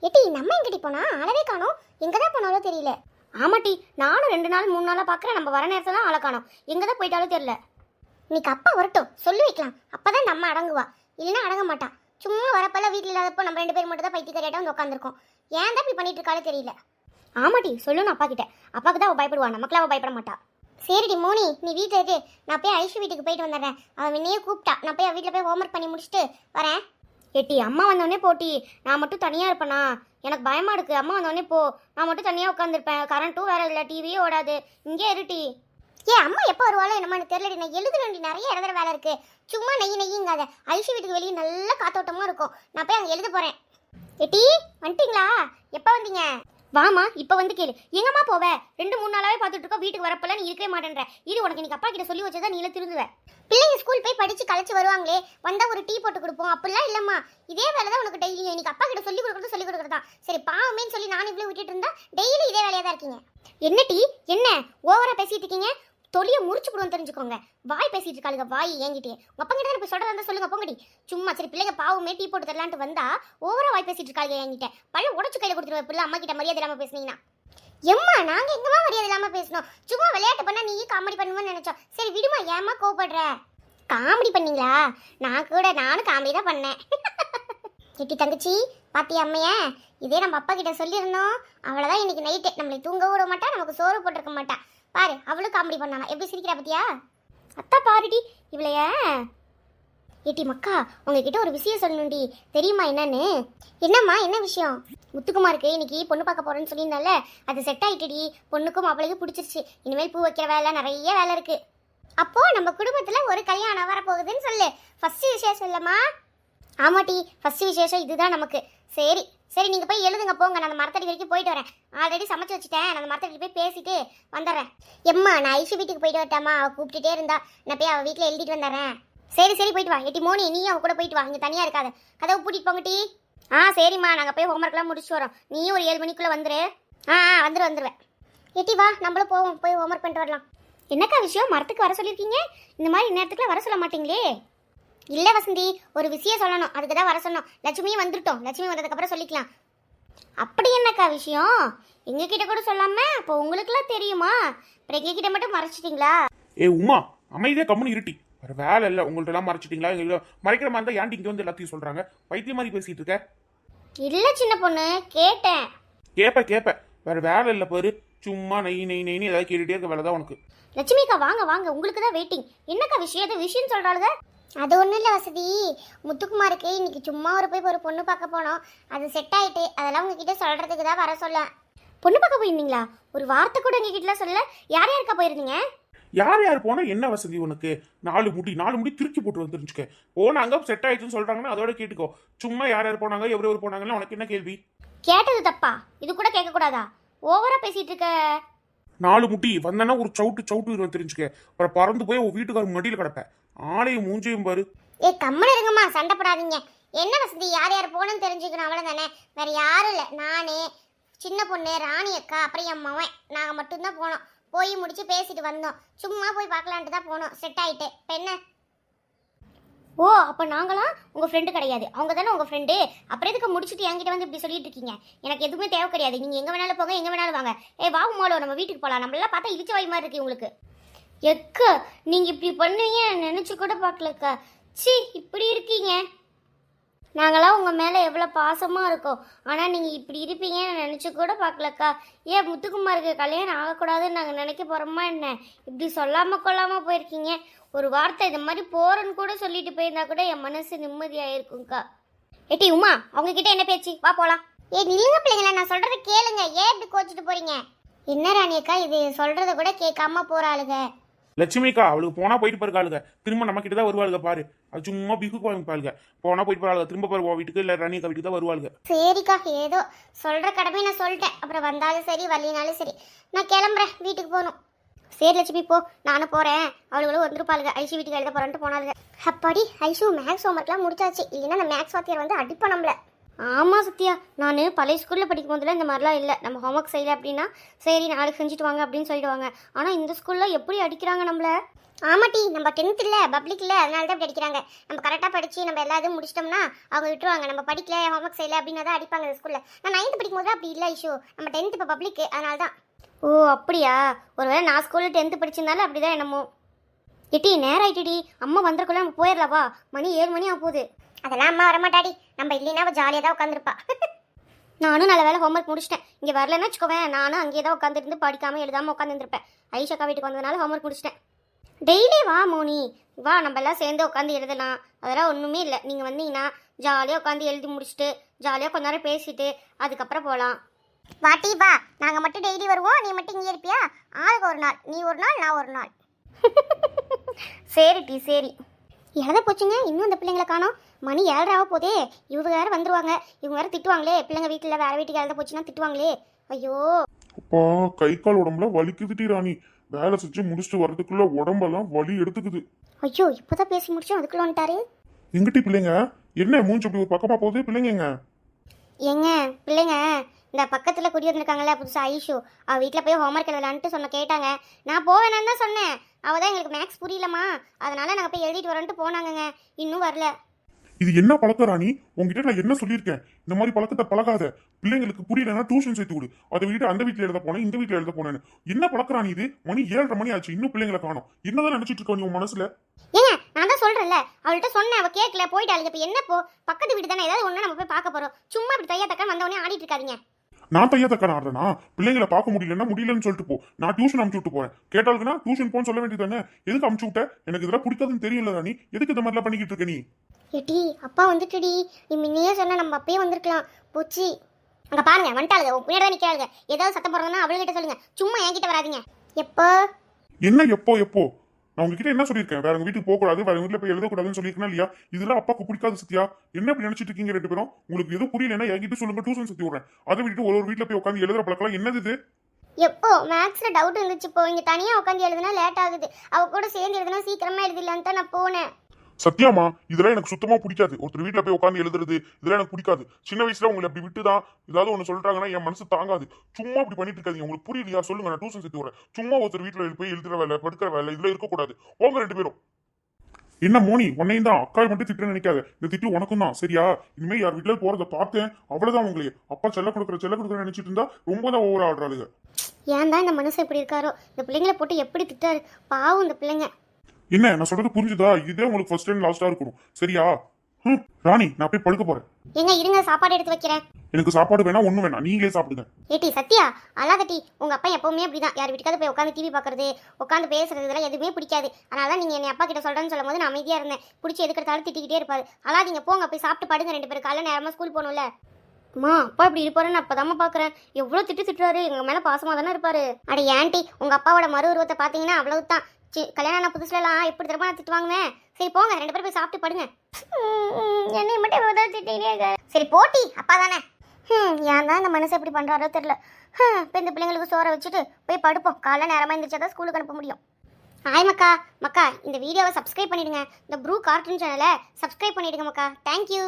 எட்டி நம்ம எங்கடி போனா ஆளவே காணோம். எங்க தான் போனாலோ தெரியல. ஆமாட்டி, நானும் 2 நாள் 3 நாளா பாக்குறேன். நம்ம வர நேரத்துல தான் ஆளை காணோம். எங்க தான் போயிட்டாலும் தெரியல. இன்னைக்கு அப்பா வரட்டும், சொல்லி வைக்கலாம். அப்பதான் நம்ம அடங்குவா, இல்லைன்னா அடங்க மாட்டா. சும்மா வரப்பெல்லாம் வீட்டில் இல்லாதப்போ நம்ம 2 பேர் மட்டும் தான் பைத்தியக்காரியாட்ட வந்து உட்காந்துருக்கோம். ஏன் தான் இப்படி பண்ணிட்டு இருக்காலே தெரியல. ஆமாட்டி, சொல்லணும் அப்பா கிட்ட. அப்பாக்கு தான் அவள் பயப்படுவா, நமக்குலாம் அவள் பயப்பட மாட்டா. சரிடி மோனி, நீ வீட்டில் இரு. நான் போய் ஐஷு வீட்டுக்கு போயிட்டு வந்துடுறேன். அவன் முன்னையே கூப்பிட்டா. நான் போய் வீட்டில் போய் ஹோம்ஒர்க் பண்ணி முடிச்சுட்டு வரேன். ஏட்டி, அம்மா வந்தோடனே போட்டி. நான் மட்டும் தனியா இருப்பேனா? எனக்கு பயமா இருக்கு. அம்மா வந்தோடனே போ. நான் மட்டும் தனியா உட்காந்துருப்பேன். கரண்ட்டும் வேற இல்லை, டிவியே ஓடாது. இங்கே இருட்டி. ஏன் அம்மா எப்போ வருவாளோ என்னமான்னு தெரியலடி. நான் எழுதுறேன்டி, நிறைய எழுதுற வேலை இருக்கு. சும்மா நெய்யுங்காத. ஐஷு வீட்டுக்கு வெளியே நல்ல காத்தோட்டமா இருக்கும். நான் போய் அங்கே எழுத போறேன். எட்டி வந்துட்டீங்களா? எப்போ வந்தீங்க? வாமா, இப்ப வந்து கேளு. எங்கம்மா போவ? 2-3 நாளாவே பார்த்துட்டு இருக்கோம். வீட்டுக்கு வரப்பெல்லாம் நீ இருக்கவே மாட்டேன்ற. இது உனக்கு இன்னைக்கு அப்பா கிட்ட சொல்லி வச்சதா நீல திருந்துவ. பிள்ளைங்க ஸ்கூல் போய் படிச்சு கழிச்சு வருவாங்களே, வந்தா ஒரு டீ போட்டு கொடுப்போம். அப்படிலாம் இல்லம்மா, இதே வேலை தான் உனக்கு டெய்லி. இன்னைக்கு அப்பா கிட்ட சொல்லி கொடுக்குறதா. சரி பாவமேன்னு சொல்லி நான் இவ்வளவு விட்டுட்டு இருந்தா டெய்லி இதே வேலையா தான் இருக்கீங்க. என்ன டீ, என்ன ஓவரா பேசிட்டு இருக்கீங்க? தொலிய முறிச்சு போடுவோம், தெரிஞ்சுக்கோங்க. வாய் பேசிட்டு இருக்காளுங்க, வாய் ஏங்கிட்டே. உங்க அப்பா கிட்ட போய் சொல்றதா இருந்தா சொல்லுங்க, போங்கடி. சும்மா சரி பிள்ளைங்க பாவமே டீ போட்டு தரலான்ட்டு வந்தா ஓவரா வாய் பேசிட்டு இருக்காளுங்க என்கிட்ட. பழைய உடச்சு கையில கொடுத்துருவேன். பிள்ளை அம்மா கிட்ட மரியாதை இல்லாம பேசுனீங்கன்னா. எம்மா நாங்க எங்கம்மா மரியாதை இல்லாம பேசணும்? சும்மா விளையாட்டு பண்ணா நீ காமெடி பண்ணுவேன்னு நினைச்சோம். சரி விடுமா, ஏமா கோவப்படுற? காமெடி பண்ணீங்களா? நானும் காமெடி தான் பண்ணேன். எட்டி தங்கச்சி பாத்தியா அம்மைய? இதே நம்ம அப்பா கிட்ட சொல்லியிருந்தோம், அவ்வளவுதான். இன்னைக்கு நைட்டு நம்மளை தூங்க விட மாட்டா, நமக்கு சோறு போட்டிருக்க மாட்டா. பாரு அவளும் காமெடி பண்ணானா. எப்படி சிரிக்கிறா பத்தியா? அத்தா பாருடி இவளைய. ஏட்டி மக்கா, உங்ககிட்ட ஒரு விஷயம் சொல்லணும்டி. தெரியுமா என்னன்னு? என்னம்மா, என்ன விஷயம்? முத்துக்குமாருக்கு இன்னைக்கு பொண்ணு பார்க்க போறேன்னு சொல்லியிருந்தால, அது செட் ஆயிட்டுடி. பொண்ணுக்கும் மாப்பிள்ளைக்கும் பிடிச்சிருச்சு. இனிமேல் பூ வைக்கிற வேலை, நிறைய வேலை இருக்கு. அப்போ நம்ம குடும்பத்துல ஒரு கல்யாணம் வரப்போகுதுன்னு சொல்லு. ஃபர்ஸ்ட் விசேஷம் இல்லம்மா? ஆமாட்டி, ஃபர்ஸ்ட் விசேஷம் இதுதான் நமக்கு. சரி சரி, நீங்க போய் எழுதுங்க போங்க. நான் அந்த மரத்தடி வரைக்கும் போயிட்டு வரேன். ஆல்ரெடி சமைச்சு வச்சுட்டேன். நான் அந்த மரத்தடி போய் பேசிட்டு வந்துடுறேன். எம்மா நான் ஐஷு வீட்டுக்கு போயிட்டு வரட்டாமா? அவள் கூப்பிட்டுட்டே இருந்தா. நான் போய் அவள் வீட்டில் எழுதிட்டு வந்துடுறேன். சரி சரி, போயிட்டு வா. எட்டி மோனி, நீ அவ கூட போயிட்டு வா. இங்கே தனியாக இருக்காது. கதவை பூட்டிட்டு போங்க டீ. சரிம்மா, நாங்கள் போய் ஹோம்ஒர்க்லாம் முடிச்சு வரோம். நீயும் ஒரு 7 மணிக்குள்ளே வந்துரு. வந்துடுவேன். எட்டி வா, நம்மளும் போவோம். போய் ஹோம்ஒர்க் பண்ணிட்டு வரலாம். என்னக்கா விஷயம்? மரத்துக்கு வர சொல்லியிருக்கீங்க. இந்த மாதிரி நேரத்துக்குலாம் வர சொல்ல மாட்டீங்களே? இல்லை வசந்தி, ஒரு விஷயம் சொல்லணும், அதுக்கு தான் வர சொன்னோம். லட்சுமியும் வந்துட்டோம். லட்சுமி வந்ததுக்கப்புறம் சொல்லிக்கலாம். அப்படி என்னக்கா விஷயம்? எங்ககிட்ட கூட சொல்லாம அப்போ உங்களுக்குலாம் தெரியுமா? அப்புறம் எங்ககிட்ட மட்டும் மறைச்சிட்டீங்களா? உமா, அமைதியா கம்முன்னு இருட்டி. வேற வேலை இல்லை, உங்கள்ட்ட எல்லாம் மறைச்சிட்டீங்களா? எங்களுக்கு மறைக்கிற மாதிரி தான் ஏன்டி இங்க வந்து எல்லாத்தையும் சொல்றாங்க? பைத்திய மாதிரி பேசிட்டு இருக்க. இல்ல சின்ன பொண்ணு, கேட்டேன். கேப்ப வேற வேலை இல்லை பாரு. சும்மா நெய் ஏதாவது கேட்டுட்டே இருக்க வேலை தான் உனக்கு. லட்சுமிக்கா வாங்க வாங்க, உங்களுக்கு தான் வெயிட்டிங். என்னக்கா விஷயம்? ஏதோ விஷயம் சொல்றாளுங்க. அது ஒன்றும் இல்லை வசதி. முத்துக்குமாருக்கு இன்னைக்கு சும்மா போய் ஒரு பொண்ணு பார்க்க போனோம். அது செட் ஆயிட்டு. அதெல்லாம் உங்ககிட்ட சொல்றதுக்கு தான் வர சொல்ல. பொண்ணு பார்க்க போயிருந்தீங்களா? ஒரு வார்த்தை கூட எங்ககிட்ட சொல்லல. யார் யாருக்கா போயிருந்தீங்க? யார் போனா என்ன வசதி உனக்கு? 4 முடி திருக்கி போட்டு வந்துருச்சுக்க. போனாங்க, செட் ஆயிடுச்சுன்னு சொல்றாங்கன்னா அதோட கேட்டுக்கோ. சும்மா யார் போனாங்க, எவ்வளவு போனாங்கன்னு உனக்கு என்ன கேள்வி? கேட்டது தப்பா? இது கூட கேட்க கூடாதா? ஓவரா பேசிட்டு இருக்க. 4 முடி வந்தனா ஒரு சவுட்டு தெரிஞ்சுக்க. அப்புறம் பறந்து போய் உன் வீட்டுக்கார மடியில் கிடப்ப. ஆளையும் மூஞ்சையும் பாரு. கம்மன் இருங்கம்மா, சண்டை போடாதீங்க. என்ன வசதி, யார் போகணும்னு தெரிஞ்சுக்கணும், அவ்வளோதானே. வேற யாரும் இல்லை. நானு, சின்ன பொண்ணு, ராணி அக்கா, அப்புறம் என் மவன், நாங்கள் மட்டும்தான் போனோம். போய் முடிச்சு பேசிட்டு வந்தோம். சும்மா போய் பார்க்கலான்ட்டு தான் போனோம். செட் ஆயிட்டு. இப்போ என்ன? ஓ, அப்போ நாங்களாம் உங்கள் ஃப்ரெண்டு கிடையாது. அவங்க தானே உங்கள் ஃப்ரெண்டு. அப்புறம் எதுக்கு முடிச்சுட்டு என்கிட்ட வந்து இப்படி சொல்லிட்டு இருக்கீங்க? எனக்கு எதுவுமே தேவை கிடையாது. நீங்கள் எங்கே வேணாலும் போங்க, எங்கே வேணாலும் வாங்க. வாவு மோளோ, நம்ம வீட்டுக்கு போகலாம். நம்மளாம் பார்த்தா இழிச்ச வாய் மாதிரி இருக்கு உங்களுக்கு. எக்க, நீங்கள் இப்படி பண்ணுவீங்க நினச்சி கூட பார்க்கலக்கா. சி, இப்படி இருக்கீங்க. நாங்களாம் உங்கள் மேலே எவ்வளோ பாசமாக இருக்கோம். ஆனால் நீங்கள் இப்படி இருப்பீங்கன்னு நினச்சி கூட பார்க்கலக்கா. ஏன் முத்துக்குமாருக்கு கல்யாணம் ஆகக்கூடாதுன்னு நாங்கள் நினைக்க போகிறோமா என்ன? இப்படி சொல்லாமல் கொள்ளாமல் போயிருக்கீங்க. ஒரு வார்த்தை இது மாதிரி போகிறேன்னு கூட சொல்லிட்டு போயிருந்தா கூட என் மனசு நிம்மதியாக இருக்கும்க்கா. ஏட்டி உமா, அவங்க கிட்ட என்ன பேச்சு? வா போகலாம். நில்லுங்க பிள்ளைங்களா, நான் சொல்கிறத கேளுங்க. ஏன் இப்படி கோச்சிட்டு போறீங்க? என்ன ராணி அக்கா, இது சொல்கிறத கூட கேட்காம போகிறாளுங்க. லட்சுமிக்கா, அவளுக்கு போனா போயிட்டு பாருக்காளுங்க. திரும்ப நம்ம கிட்ட தான் வருவாளுங்க பாரு. அது சும்மா பிகுக்கு வாங்கிப்பாளுங்க. போனா போயிட்டு போறாளுங்க. திரும்ப பாரு வீட்டுக்கு இல்லை ராணிக்கா வீட்டுக்கு தான் வருவாளுங்க. சரிக்கா, ஏதோ சொல்ற கடமை நான் சொல்லிட்டேன். அப்புறம் வந்தாலும் சரி வரலினாலும் சரி, நான் கிளம்புறேன். வீட்டுக்கு போகணும். சரி லட்சுமி போ, நானும் போகிறேன். அவளுகளும் வந்துருப்பாளுங்க. ஐஷு வீட்டுக்கு எழுத போகிறேன்ட்டு போனாளுங்க. அப்பாடி, ஐஷு மேக்ஸ் ஹோம்ஒர்க்லாம் முடிச்சாச்சு. இல்லைன்னா அந்த மேக்ஸ் வாத்தியார் வந்து அடிப்போம் நம்மள. ஆமாம் சத்யா, நான் பழைய ஸ்கூலில் படிக்கும் போதில் இந்த மாதிரிலாம் இல்லை. நம்ம ஹோம்ஒர்க் செய்யலை அப்படின்னா சரி நாளைக்கு செஞ்சுட்டு வாங்க அப்படின்னு சொல்லிடுவாங்க. ஆனால் இந்த ஸ்கூலில் எப்படி அடிக்கிறாங்க நம்மள. ஆமாட்டி நம்ம 10th இல்ல பப்ளிக் இல்ல அதனால தான் இப்படி அடிக்கிறாங்க. நம்ம கரெக்டாக படிச்சு நம்ம எல்லா இதுவும் முடிச்சிட்டோம்னா அவங்க விட்டுருவாங்க. நம்ம படிக்கல ஹோம்ஒர்க் செய்யல அப்படின்னு தான் அடிப்பாங்க ஸ்கூலில். நான் 9th படிக்கும் போது அப்படி இல்லை இஷ்யூ. நம்ம 10th இப்போ பப்ளிக் அதனால தான். ஓ அப்படியா? ஒருவேளை நான் ஸ்கூலில் 10th படிச்சிருந்தாலும் அப்படிதான் என்னமோ. எட்டி நேரம் ஆயிட்டுடி, அம்மா வந்திருக்குள்ள நம்ம போயிடலாவா? மணி 7 மணி ஆக போகுது. அதெல்லாம் அம்மா வரமாட்டாடி. நம்ம இல்லைன்னா அவள் ஜாலியாக தான் உட்காந்துருப்பா. நானும் நல்ல வேலை ஹோம்ஒர்க் முடிச்சிட்டேன். இங்கே வரலன்னு வச்சுக்கோவேன், நானும் அங்கேயே தான் உட்காந்துருந்து படிக்காமல் எழுதாமல் உட்காந்துருப்பேன். ஐஷாக்கா வீட்டுக்கு வந்ததுனால ஹோம்ஒர்க் முடிச்சிட்டேன். டெய்லி வா மோனி, வா நம்ம எல்லாம் சேர்ந்து உட்காந்து எழுதலாம். அதெல்லாம் ஒன்றுமே இல்லை. நீங்கள் வந்தீங்கன்னா ஜாலியாக உட்காந்து எழுதி முடிச்சுட்டு ஜாலியாக கொஞ்ச நேரம் பேசிட்டு அதுக்கப்புறம் போகலாம். வாட்டி வா, நாங்கள் மட்டும் டெய்லி வருவோம், நீ மட்டும் இங்கே இருப்பியா? ஆளுக்கு ஒரு நாள், நீ ஒரு நாள் நான் ஒரு நாள். சரி டி சரி. எழுத போச்சுங்க, இன்னும் இந்த பிள்ளைங்களை காணோம். மணி 7:30 ஆக போதே. இவங்க வேற வந்துருவாங்க. இவங்க வேற திட்டுவாங்களே, பிள்ளைங்க வீட்டில் வேற வீட்டுக்கு எழுத போச்சுன்னா திட்டுவாங்களே. ஐயோ அப்பா கை கால் உடம்புல வலிக்குதுடி ராணி. வேலை செஞ்சு முடிச்சுட்டு வர்றதுக்குள்ள உடம்பெல்லாம் வலி எடுத்துக்குது. ஐயோ இப்போதான் பேசி முடிச்சோம், அதுக்குள்ள வந்துட்டாரு. எங்கிட்டி பிள்ளைங்க? என்ன மூஞ்சி அப்படி ஒரு பக்கமா போகுது? பிள்ளைங்க ஏங்க பிள்ளைங்க இந்த பக்கத்தில் குடி வந்திருக்காங்கல்ல புதுசாக ஐஷு, அவள் வீட்டில் போய் ஹோம்ஒர்க் எழுதலான்ட்டு கேட்டாங்க. நான் போவேணான்னு தான் சொன்னேன். அவள் தான் எங்களுக்கு மேக்ஸ் புரியலம்மா, அதனால நாங்கள் போய் எழுதிட்டு வரோன்ட்டு போனாங்கங்க. இன்னும் வரல. இது என்ன பழக்கம் ராணி? உங்ககிட்ட நான் என்ன சொல்லியிருக்கேன்? இந்த மாதிரி பழக்கத்தை பழகாத. பிள்ளைங்களுக்கு புரியலன்னா டியூஷன் சேர்த்து விடு. அதை விட்டு அந்த வீட்டில் எழுத போனேன் இந்த வீட்டில் எழுத போனேன்னு என்ன பழக்கம் ராணி இது? மணி 7:30 மணி ஆச்சு, இன்னும் பிள்ளைங்களை காணோம். என்னதான் நினைச்சிட்டு இருக்கோம் நீ உன் மனசுல? ஏங்க நான் தான் சொல்கிறேன்ல, அவள்கிட்ட சொன்னேன், அவள் கேட்கல போயிட்டாளுங்க. இப்போ என்ன போ, பக்கத்து வீடு தானே, ஏதாவது ஒன்று நம்ம போய் பார்க்க போகிறோம். சும்மா இப்படி தையா தக்கன்னு வந்தவொடனே ஆடிட்டு இருக்காதீங்க. நான் தையா தக்கான ஆடுறேனா? பிள்ளைங்களை பார்க்க முடியலன்னா முடியலன்னு சொல்லிட்டு போ. நான் டியூஷன் அமுச்சு விட்டு போறேன். கேட்டாலுக்குன்னா டியூஷன் போன்னு சொல்ல வேண்டியது தானே. எதுக்கு அமுச்சு விட்ட? எனக்கு இதெல்லாம் பிடிக்காதுன்னு தெரியல ராணி. எதுக்கு இந்த மாதிரிலாம் பண்ணிக்கிட்டு இருக்க நீ? ஏட்டி அப்பா வந்துட்டுடி, நீ முன்னையே சொன்ன, நம்ம அப்பயே வந்திருக்கலாம். போச்சு. அங்கே பாருங்க வந்துட்டாளுங்க, உன் பின்னாடி தான் நிற்கிறாளுங்க. ஏதாவது சத்தம் போடுறதுன்னா அவள்கிட்ட சொல்லுங்க, சும்மா என்கிட்ட வராதிங்க. எப்போ என்ன எப்போ எப்போ? நான் உங்ககிட்ட என்ன சொல்லியிருக்கேன்? வேற வீட்டுக்கு போக கூடாது, வேற வீட்டுல போய் எழுதக்கூடாதுன்னு சொல்லியிருக்கேன் இல்லையா? இதெல்லாம் அப்பாக்கு பிடிக்காது சத்யா. என்ன இப்படி நினைச்சிட்டு இருக்கீங்க ரெண்டு பேரும்? உங்களுக்கு எதுவும் புரியலன்னா என்கிட்ட சொல்லுங்க, டியூஷன் சுத்தி விடுறேன். அதை விட்டு ஒரு வீட்டுல போய் உட்காந்து எழுதுற பழக்கம் என்னது இது? எப்போ மேக்ஸில் டவுட் இருந்துச்சு. இப்போ இங்கே தனியாக உட்காந்து எழுதுனா லேட் ஆகுது. அவ கூட சேர்ந்து எழுதுனா சீக்கிரமாக எழுதிடலான்னு தான் நான் போனேன். சத்தியமா இதெல்லாம் எனக்கு சுத்தமா பிடிக்காது. ஒருத்தர் வீட்டுல போய் உட்காந்து எழுதுறது இதெல்லாம் எனக்கு பிடிக்காது. சின்ன வயசுல உங்களை அப்படி விட்டுதான் ஏதாவது ஒண்ணு சொல்றாங்கன்னா என் மனசு தாங்காது. சும்மா அப்படி பண்ணிட்டு இருக்காதீங்க. உங்களுக்கு புரியலையா? சொல்லுங்க, நான் டியூஷன் சேர்த்து வரேன். சும்மா ஒருத்தர் வீட்டுல போய் எழுதுற வேலை படுக்கிற வேலை இதுல இருக்கக்கூடாது. போங்க ரெண்டு பேரும். என்ன மோனி, உன்னையும் தான் அக்காவை மட்டும் திட்டு நினைக்காத. இந்த திட்டு உனக்கும் தான் சரியா? இனிமே யார் வீட்டுல போறதை பார்த்தேன் அவ்வளவுதான். உங்களே அப்பா செல்ல கொடுக்குற நினைச்சிட்டு இருந்தா ரொம்ப தான் ஓவரா ஆடுறாளுங்க. ஏன் தான் இந்த மனுஷன் இப்படி இருக்காரோ? இந்த பிள்ளைங்களை போட்டு எப்படி திட்டாரு பாவம் இந்த பிள்ளைங்க. என்ன நான் சொல்றது புரிஞ்சுதா? இதே உங்களுக்கு ஃபர்ஸ்ட் அண்ட் லாஸ்டா இருக்கணும் சரியா? ராணி நான் போய் படுக்க போறேன். எங்க இருங்க, சாப்பாடு எடுத்து வைக்கிறேன். எனக்கு சாப்பாடு வேணா, ஒண்ணு வேணாம், நீங்களே சாப்பிடுங்க. ஏட்டி சத்யா அல்லாதட்டி, உங்க அப்பா எப்பவுமே அப்படிதான். யார் வீட்டுக்காவது போய் உட்காந்து டிவி பாக்குறது, உட்காந்து பேசுறது இதெல்லாம் எதுவுமே பிடிக்காது. அதனால நீங்க என் அப்பா கிட்ட சொல்றேன்னு சொல்லும் போது நான் அமைதியா இருந்தேன். பிடிச்சி எதுக்கு எடுத்தாலும் திட்டிக்கிட்டே இருப்பாரு. அல்லாதீங்க, போங்க போய் சாப்பிட்டு படுங்க ரெண்டு பேரும். காலைல நேரமா ஸ்கூல் போகணும்ல. அம்மா அப்பா இப்படி இருப்பாரு, நான் அப்பதாம்மா பாக்குறேன். எவ்வளவு திட்டுறாரு. எங்க மேல பாசமா தானே இருப்பாரு. அட ஏன்டி, உங்க அப்பாவோட மறு உருவத்தை பாத்தீங்கன்னா அவ்வளவுதான். கல்யாணம் ஆன புதுசுலாம் எப்படி திரும்ப நான் திட்டுவாங்குவேன். சரி போங்க ரெண்டு பேரும் போய் சாப்பிட்டு படுங்க. என்னை மட்டும் திட்டினே. சரி போட்டி, அப்பா தானே. ஏன் தான் இந்த மனசு எப்படி பண்றாரோ தெரியல. இப்போ இந்த பிள்ளைங்களுக்கு சோற வச்சுட்டு போய் படுப்போம். காலைல நேரமா இருந்துச்சாதான் ஸ்கூலுக்கு அனுப்ப முடியும். ஹாய் மக்கா. மக்கா இந்த வீடியோவை சப்ஸ்கிரைப் பண்ணிடுங்க. இந்த ப்ரூ கார்ட்டூன் சேனலை சப்ஸ்கிரைப் பண்ணிடுங்க மக்கா. தேங்க்யூ.